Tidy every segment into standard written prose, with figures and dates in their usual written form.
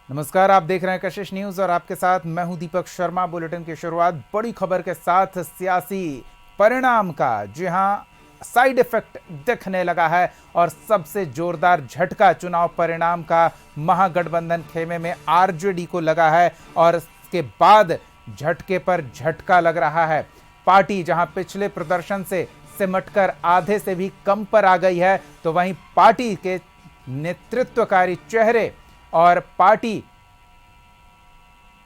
नमस्कार, आप देख रहे हैं कशिश न्यूज और आपके साथ मैं हूं दीपक शर्मा। बुलेटिन की शुरुआत बड़ी खबर के साथ सियासी परिणाम का। जी हां, साइड इफेक्ट दिखने लगा है और सबसे जोरदार झटका चुनाव परिणाम का महागठबंधन खेमे में आरजेडी को लगा है और इसके बाद झटके पर झटका लग रहा है। पार्टी जहां पिछले प्रदर्शन से सिमटकर आधे से भी कम पर आ गई है, तो वहीं पार्टी के नेतृत्वकारी चेहरे और पार्टी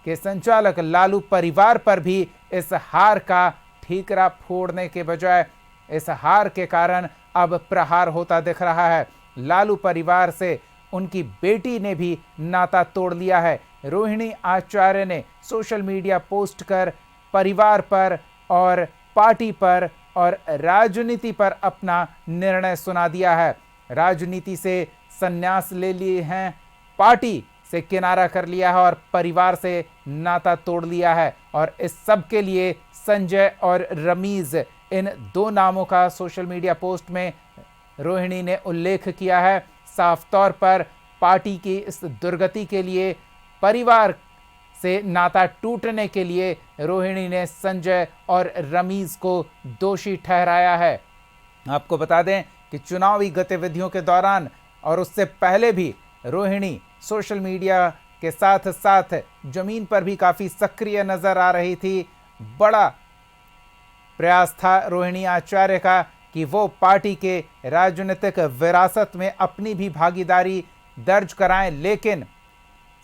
के संचालक लालू परिवार पर भी इस हार का ठीकरा फोड़ने के बजाय इस हार के कारण अब प्रहार होता दिख रहा है। लालू परिवार से उनकी बेटी ने भी नाता तोड़ लिया है। रोहिणी आचार्य ने सोशल मीडिया पोस्ट कर परिवार पर और पार्टी पर और राजनीति पर अपना निर्णय सुना दिया है। राजनीति से संन्यास ले लिए हैं, पार्टी से किनारा कर लिया है और परिवार से नाता तोड़ लिया है। और इस सब के लिए संजय और रमीज, इन दो नामों का सोशल मीडिया पोस्ट में रोहिणी ने उल्लेख किया है। साफ तौर पर पार्टी की इस दुर्गति के लिए, परिवार से नाता टूटने के लिए रोहिणी ने संजय और रमीज को दोषी ठहराया है। आपको बता दें कि चुनावी गतिविधियों के दौरान और उससे पहले भी रोहिणी सोशल मीडिया के साथ साथ जमीन पर भी काफी सक्रिय नजर आ रही थी। बड़ा प्रयास था रोहिणी आचार्य का कि वो पार्टी के राजनीतिक विरासत में अपनी भी भागीदारी दर्ज कराएं, लेकिन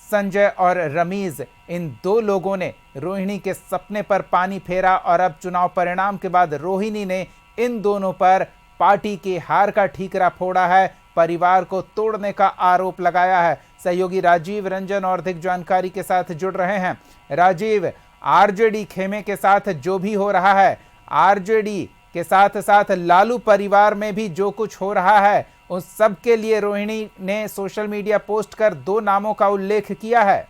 संजय और रमीज, इन दो लोगों ने रोहिणी के सपने पर पानी फेरा और अब चुनाव परिणाम के बाद रोहिणी ने इन दोनों पर पार्टी की हार का ठीकरा फोड़ा है, परिवार को तोड़ने का आरोप लगाया है। सहयोगी राजीव रंजन और अधिक जानकारी के साथ जुड़ रहे हैं। राजीव, आरजेडी खेमे के साथ जो भी हो रहा है, आरजेडी के साथ साथ लालू परिवार में भी जो कुछ हो रहा है, उन सब के लिए रोहिणी ने सोशल मीडिया पोस्ट कर दो नामों का उल्लेख किया है।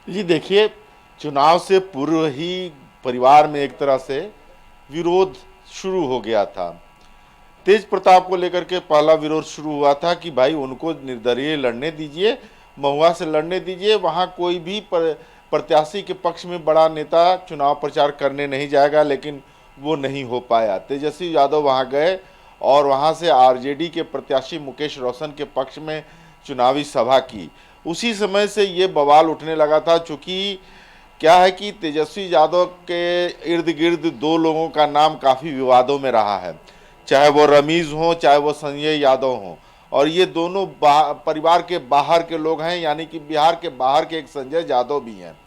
जी देखिए, चुनाव से पूर्व ही परिवार में एक तरह से विरोध शुरू हो गया था। तेज प्रताप को लेकर के पहला विरोध शुरू हुआ था कि भाई उनको निर्दलीय लड़ने दीजिए, महुआ से लड़ने दीजिए, वहाँ कोई भी प्रत्याशी के पक्ष में बड़ा नेता चुनाव प्रचार करने नहीं जाएगा, लेकिन वो नहीं हो पाया। तेजस्वी यादव वहाँ गए और वहाँ से आरजेडी के प्रत्याशी मुकेश रोशन के पक्ष में चुनावी सभा की। उसी समय से ये बवाल उठने लगा था, चूँकि क्या है कि तेजस्वी यादव के इर्द गिर्द दो लोगों का नाम काफ़ी विवादों में रहा है, चाहे वो रमीज हों चाहे वो संजय यादव हों, और ये दोनों परिवार के बाहर के लोग हैं, यानी कि बिहार के बाहर के एक संजय यादव भी हैं।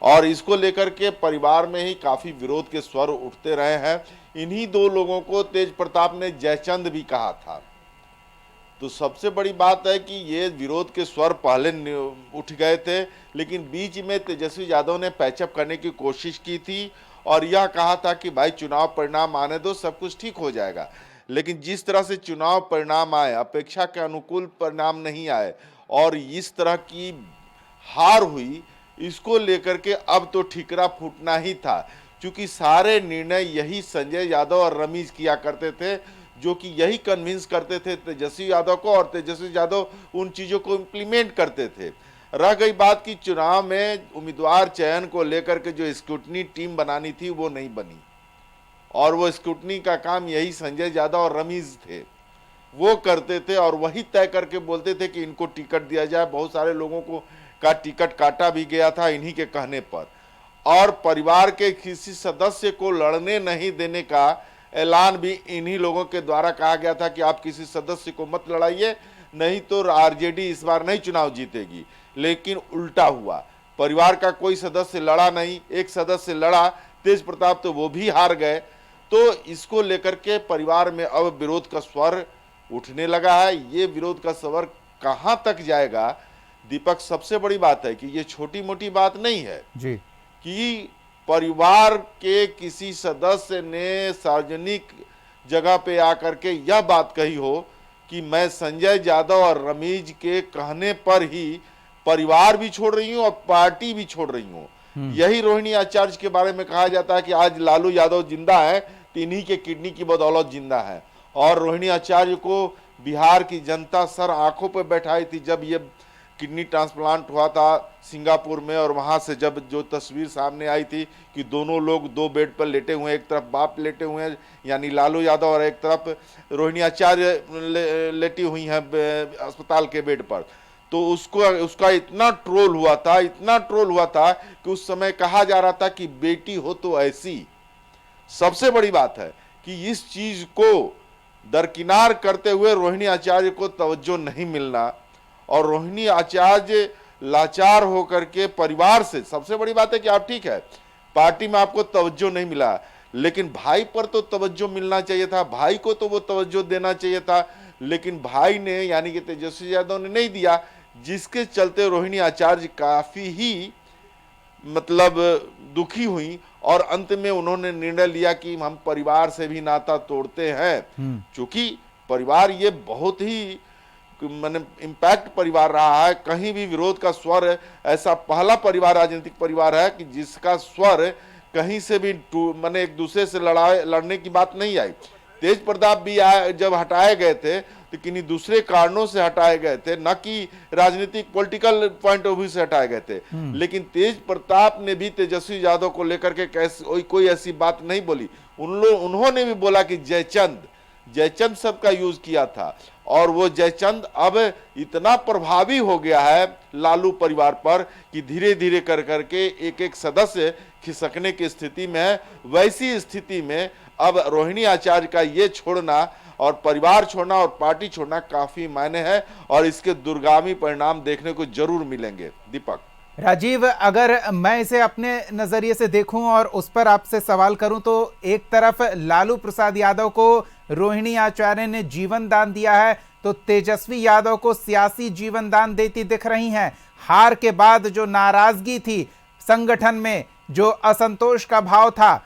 और इसको लेकर के परिवार में ही काफ़ी विरोध के स्वर उठते रहे हैं। इन्हीं दो लोगों को तेज प्रताप ने जयचंद भी कहा था। तो सबसे बड़ी बात है कि ये विरोध के स्वर पहले उठ गए थे, लेकिन बीच में तेजस्वी यादव ने पैचअप करने की कोशिश की थी और यह कहा था कि भाई चुनाव परिणाम आने दो, सब कुछ ठीक हो जाएगा। लेकिन जिस तरह से चुनाव परिणाम आए, अपेक्षा के अनुकूल परिणाम नहीं आए और इस तरह की हार हुई, इसको लेकर के अब तो ठीकरा फूटना ही था, क्योंकि सारे निर्णय यही संजय यादव और रमीज किया करते थे, जो कि यही कन्विंस करते थे तेजस्वी यादव को, और तेजस्वी यादव उन चीज़ों को इम्प्लीमेंट करते थे। रह गई बात कि चुनाव में उम्मीदवार चयन को लेकर के जो स्क्रूटनी टीम बनानी थी वो नहीं बनी, और वो स्क्रूटनी का काम यही संजय यादव और रमीज थे, वो करते थे और वही तय करके बोलते थे कि इनको टिकट दिया जाए। बहुत सारे लोगों को का टिकट काटा भी गया था इन्हीं के कहने पर, और परिवार के किसी सदस्य को लड़ने नहीं देने का ऐलान भी इन्हीं लोगों के द्वारा कहा गया था कि आप किसी सदस्य को मत लड़ाइए, नहीं तो आरजेडी इस बार नहीं चुनाव जीतेगी। लेकिन उल्टा हुआ, परिवार का कोई सदस्य लड़ा नहीं, एक सदस्य लड़ा तेज प्रताप, तो वो भी हार गए। तो इसको लेकर के परिवार में अब विरोध का स्वर उठने लगा है। ये विरोध का स्वर कहाँ तक जाएगा दीपक, सबसे बड़ी बात है कि ये छोटी मोटी बात नहीं है जी, कि परिवार के किसी सदस्य ने सार्वजनिक जगह पे आकर के यह बात कही हो कि मैं संजय यादव और रमीज के कहने पर ही परिवार भी छोड़ रही हूं और पार्टी भी छोड़ रही हूं। यही रोहिणी आचार्य के बारे में कहा जाता है कि आज लालू यादव जिंदा है तो इन्हीं के किडनी की बदौलत जिंदा है, और रोहिणी आचार्य को बिहार की जनता सर आंखों पर बैठाई थी जब ये किडनी ट्रांसप्लांट हुआ था सिंगापुर में, और वहाँ से जब जो तस्वीर सामने आई थी कि दोनों लोग दो बेड पर लेटे हुए हैं, एक तरफ बाप लेटे हुए हैं यानी लालू यादव और एक तरफ रोहिणी आचार्य लेटी हुई हैं अस्पताल के बेड पर, तो उसका इतना ट्रोल हुआ था, इतना ट्रोल हुआ था कि उस समय कहा जा रहा था कि बेटी हो तो ऐसी। सबसे बड़ी बात है कि इस चीज को दरकिनार करते हुए रोहिणी आचार्य को तवज्जो नहीं मिलना, और रोहिणी आचार्य लाचार होकर के परिवार से, सबसे बड़ी बात है कि आप ठीक है पार्टी में आपको तवज्जो नहीं मिला, लेकिन भाई पर तो तवज्जो मिलना चाहिए था, भाई को तो वो तवज्जो देना चाहिए था, लेकिन भाई ने यानी कि तेजस्वी यादव ने नहीं दिया, जिसके चलते रोहिणी आचार्य काफी ही मतलब दुखी हुई, और अंत में उन्होंने निर्णय लिया कि हम परिवार से भी नाता तोड़ते हैं। क्योंकि परिवार ये बहुत ही माने इम्पैक्ट परिवार रहा है, कहीं भी विरोध का स्वर ऐसा पहला परिवार राजनीतिक परिवार है कि जिसका स्वर कहीं से भी माने एक दूसरे से लड़ने की बात नहीं आई। तेज प्रताप भी जब हटाए गए थे तो किन्हीं दूसरे कारणों से हटाए गए थे, न कि राजनीतिक पॉलिटिकल पॉइंट ऑफ व्यू से हटाए गए थे, लेकिन तेज प्रताप ने भी तेजस्वी यादव को लेकर के कैसे कोई ऐसी बात नहीं बोली। उन्होंने भी बोला कि जयचंद शब्द का यूज किया था, और वो जयचंद अब इतना प्रभावी हो गया है लालू परिवार पर कि धीरे धीरे कर करके एक एक सदस्य खिसकने की स्थिति में है। वैसी स्थिति में अब रोहिणी आचार्य का ये छोड़ना और परिवार छोड़ना और पार्टी छोड़ना काफी मायने है, और इसके दूरगामी परिणाम देखने को जरूर मिलेंगे। दीपक। राजीव, अगर मैं इसे अपने नजरिए से देखूं और उस पर आपसे सवाल करूं तो एक तरफ लालू प्रसाद यादव को रोहिणी आचार्य ने जीवन दान दिया है, तो तेजस्वी यादव को सियासी जीवन दान देती दिख रही हैं। हार के बाद जो नाराजगी थी संगठन में, जो असंतोष का भाव था,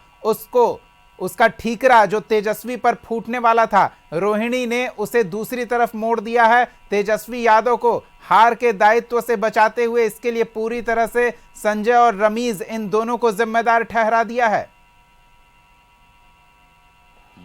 उसका ठीकरा जो तेजस्वी पर फूटने वाला था, रोहिणी ने उसे दूसरी तरफ मोड़ दिया है। तेजस्वी यादव को हार के दायित्व से बचाते हुए इसके लिए पूरी तरह से संजय और रमीज इन दोनों को जिम्मेदार ठहरा दिया है।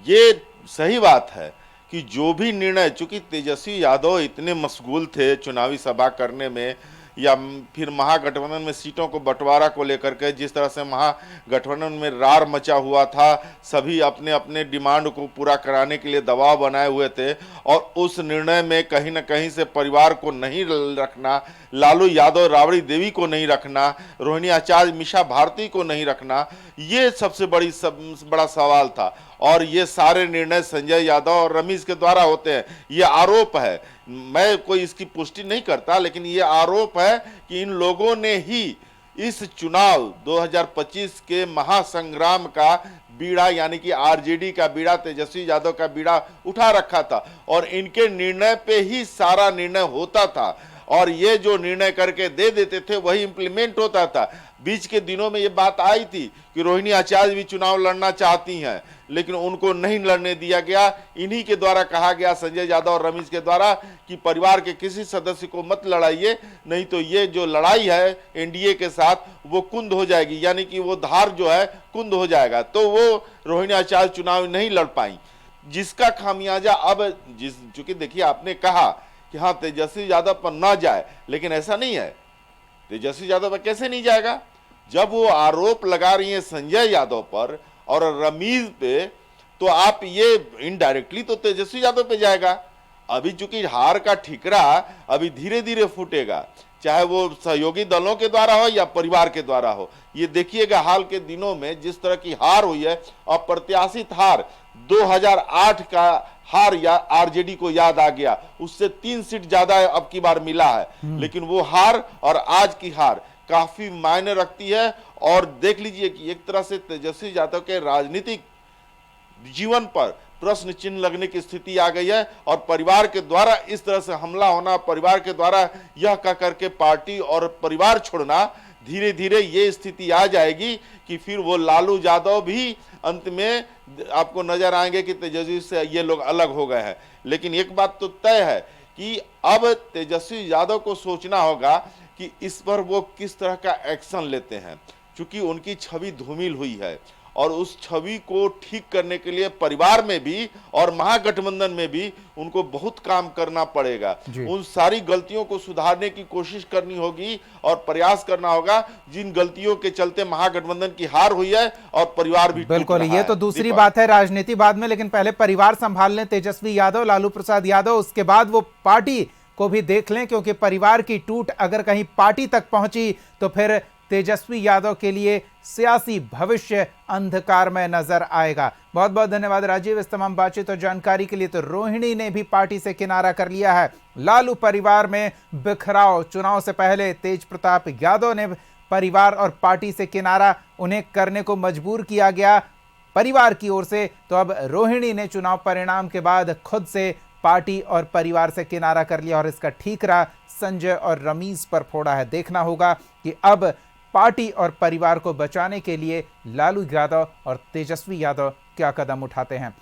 ये सही बात है कि जो भी निर्णय, चूंकि तेजस्वी यादव इतने मशगूल थे चुनावी सभा करने में, या फिर महागठबंधन में सीटों को बंटवारा को लेकर के जिस तरह से महागठबंधन में रार मचा हुआ था, सभी अपने अपने डिमांड को पूरा कराने के लिए दबाव बनाए हुए थे, और उस निर्णय में कहीं ना कहीं से परिवार को नहीं रखना, लालू यादव राबड़ी देवी को नहीं रखना, रोहिणी आचार्य मीसा भारती को नहीं रखना, ये सबसे बड़ा सवाल था। और ये सारे निर्णय संजय यादव और रमीज के द्वारा होते हैं। ये आरोप है, मैं कोई इसकी पुष्टि नहीं करता, लेकिन ये आरोप है कि इन लोगों ने ही इस चुनाव 2025 के महासंग्राम का बीड़ा यानी कि आरजेडी का बीड़ा, तेजस्वी यादव का बीड़ा उठा रखा था, और इनके निर्णय पे ही सारा निर्णय होता था, और ये जो निर्णय करके दे देते थे वही इंप्लीमेंट होता था। बीच के दिनों में ये बात आई थी कि रोहिणी आचार्य भी चुनाव लड़ना चाहती हैं, लेकिन उनको नहीं लड़ने दिया गया। इन्हीं के द्वारा कहा गया, संजय यादव और रमीज के द्वारा, कि परिवार के किसी सदस्य को मत लड़ाइए, नहीं तो ये जो लड़ाई है एनडीए के साथ वो कुंद हो जाएगी, यानी कि वो धार जो है कुंद हो जाएगा। तो वो रोहिणी आचार्य चुनाव नहीं लड़ पाई, जिसका खामियाजा अब चूंकि देखिए आपने कहा कि हाँ तेजस्वी यादव पर ना जाए, लेकिन ऐसा नहीं है। तेजस्वी यादव पर कैसे नहीं जाएगा जब वो आरोप लगा रही है संजय यादव पर और रमीज पे, तो आप ये इनडायरेक्टली तो तेजस्वी यादव पे जाएगा। अभी चूंकि हार का ठीकरा अभी धीरे धीरे फूटेगा, चाहे वो सहयोगी दलों के द्वारा हो या परिवार के द्वारा हो। ये देखिएगा हाल के दिनों में जिस तरह की हार हुई है, अप्रत्याशित हार, 2008 का हार या आरजेडी को याद आ गया, उससे 3 सीट ज्यादा अब की बार मिला है, लेकिन वो हार और आज की हार काफी मायने रखती है। और देख लीजिए कि एक तरह से तेजस्वी यादव के राजनीतिक जीवन पर प्रश्न चिन्ह लगने की स्थिति आ गई है, और परिवार के द्वारा इस तरह से हमला होना, परिवार के द्वारा यह कह करके पार्टी और परिवार छोड़ना, धीरे धीरे ये स्थिति आ जाएगी कि फिर वो लालू यादव भी अंत में आपको नजर आएंगे कि तेजस्वी से ये लोग अलग हो गए हैं। लेकिन एक बात तो तय है कि अब तेजस्वी यादव को सोचना होगा कि इस पर वो किस तरह का एक्शन लेते हैं, क्योंकि उनकी छवि धूमिल हुई है और उस छवि को ठीक करने के लिए परिवार में भी और महागठबंधन में भी उनको बहुत काम करना पड़ेगा। उन सारी गलतियों को सुधारने की कोशिश करनी होगी और प्रयास करना होगा जिन गलतियों के चलते महागठबंधन की हार हुई है और परिवार भी बिल्कुल, ये तो दूसरी बात है, राजनीति बाद में, लेकिन पहले परिवार संभाल लें तेजस्वी यादव, लालू प्रसाद यादव, उसके बाद वो पार्टी को भी देख लें, क्योंकि परिवार की टूट अगर कहीं पार्टी तक पहुंची तो फिर तेजस्वी यादव के लिए सियासी भविष्य अंधकार में नजर आएगा। बहुत बहुत धन्यवाद राजीव इस तमाम बातचीत और जानकारी के लिए। तो रोहिणी ने भी पार्टी से किनारा कर लिया है। लालू परिवार में बिखराव, चुनाव से पहले तेज प्रताप यादव ने परिवार और पार्टी से किनारा, उन्हें करने को मजबूर किया गया परिवार की ओर से। तो अब रोहिणी ने चुनाव परिणाम के बाद खुद से पार्टी और परिवार से किनारा कर लिया और इसका ठीकरा संजय और रमीज पर फोड़ा है। देखना होगा कि अब पार्टी और परिवार को बचाने के लिए लालू यादव और तेजस्वी यादव क्या कदम उठाते हैं।